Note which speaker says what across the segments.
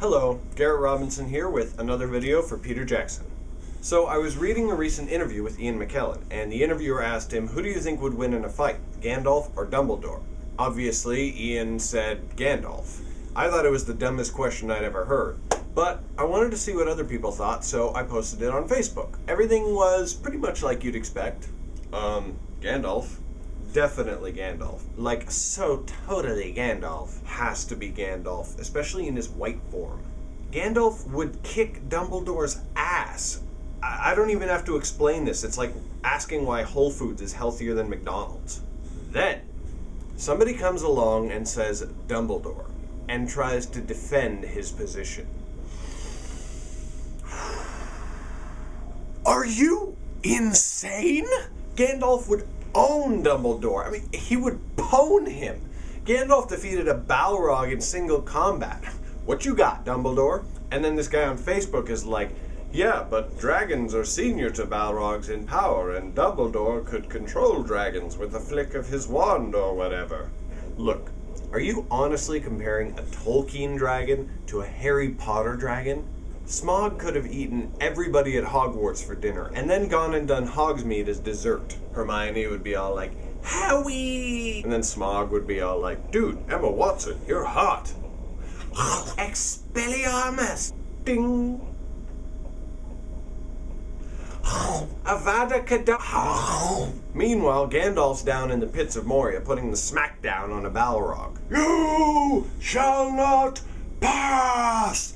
Speaker 1: Hello, Garrett Robinson here with another video for Peter Jackson. So I was reading a recent interview with Ian McKellen, and the interviewer asked him, who do you think would win in a fight, Gandalf or Dumbledore? Obviously, Ian said Gandalf. I thought it was the dumbest question I'd ever heard, but I wanted to see what other people thought, so I posted it on Facebook. Everything was pretty much like you'd expect. Gandalf. Definitely Gandalf. Like, so totally Gandalf. Has to be Gandalf, especially in his white form. Gandalf would kick Dumbledore's ass. I don't even have to explain this. It's like asking why Whole Foods is healthier than McDonald's. Then, somebody comes along and says Dumbledore, and tries to defend his position. Are you insane? Gandalf would own Dumbledore. I mean, he would pwn him. Gandalf defeated a Balrog in single combat. What you got, Dumbledore? And then this guy on Facebook is like, yeah, but dragons are senior to Balrogs in power, and Dumbledore could control dragons with a flick of his wand or whatever. Look, are you honestly comparing a Tolkien dragon to a Harry Potter dragon? Smaug could have eaten everybody at Hogwarts for dinner, and then gone and done Hogsmeade as dessert. Hermione would be all like, Howie! And then Smaug would be all like, dude, Emma Watson, you're hot. Expelliarmus! Ding! Avada Kedavra! Meanwhile, Gandalf's down in the pits of Moria, putting the smackdown on a Balrog. You shall not pass!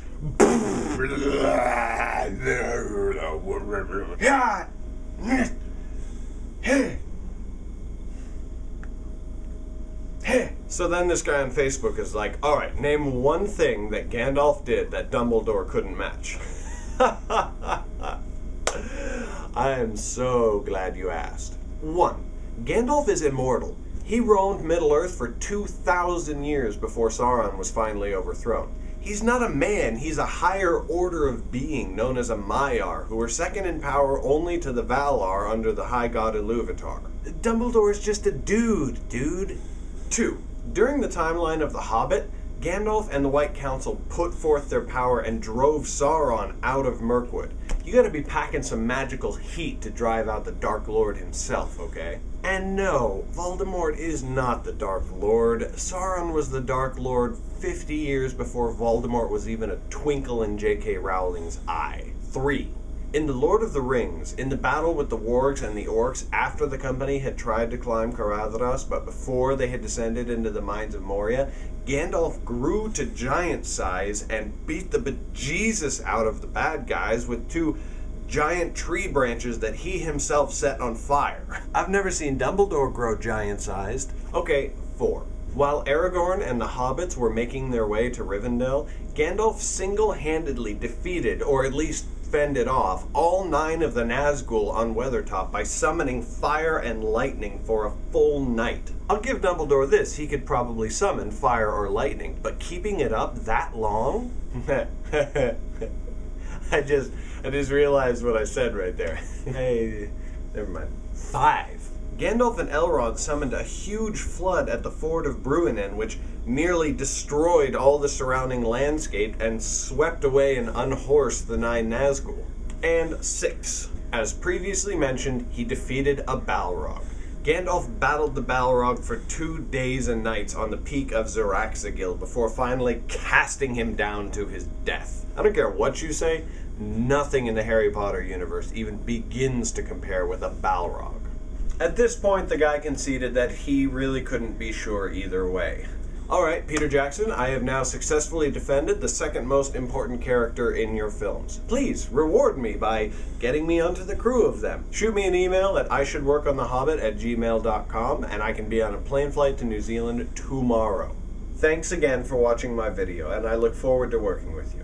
Speaker 1: So then this guy on Facebook is like, alright, name one thing that Gandalf did that Dumbledore couldn't match. I am so glad you asked. 1. Gandalf is immortal. He roamed Middle-earth for 2,000 years before Sauron was finally overthrown. He's not a man, he's a higher order of being known as a Maiar, who are second in power only to the Valar under the High God Iluvatar. Dumbledore's just a dude. 2. During the timeline of The Hobbit, Gandalf and the White Council put forth their power and drove Sauron out of Mirkwood. You gotta be packing some magical heat to drive out the Dark Lord himself, okay? And no, Voldemort is not the Dark Lord. Sauron was the Dark Lord 50 years before Voldemort was even a twinkle in J.K. Rowling's eye. 3. In The Lord of the Rings, in the battle with the wargs and the orcs after the company had tried to climb Caradhras, but before they had descended into the mines of Moria, Gandalf grew to giant size and beat the bejesus out of the bad guys with 2 giant tree branches that he himself set on fire. I've never seen Dumbledore grow giant-sized. Okay, 4. While Aragorn and the Hobbits were making their way to Rivendell, Gandalf single-handedly defeated, or at least fended off, all 9 of the Nazgul on Weathertop by summoning fire and lightning for a full night. I'll give Dumbledore this, he could probably summon fire or lightning, but keeping it up that long? I just realized what I said right there. Hey, never mind. 5. Gandalf and Elrond summoned a huge flood at the ford of Bruinen, which nearly destroyed all the surrounding landscape and swept away and unhorsed the 9 Nazgul. And 6. As previously mentioned, he defeated a Balrog. Gandalf battled the Balrog for 2 days and nights on the peak of Ziraxagil before finally casting him down to his death. I don't care what you say, nothing in the Harry Potter universe even begins to compare with a Balrog. At this point, the guy conceded that he really couldn't be sure either way. Alright, Peter Jackson, I have now successfully defended the second most important character in your films. Please, reward me by getting me onto the crew of them. Shoot me an email at ishouldworkonthehobbit@gmail.com and I can be on a plane flight to New Zealand tomorrow. Thanks again for watching my video, and I look forward to working with you.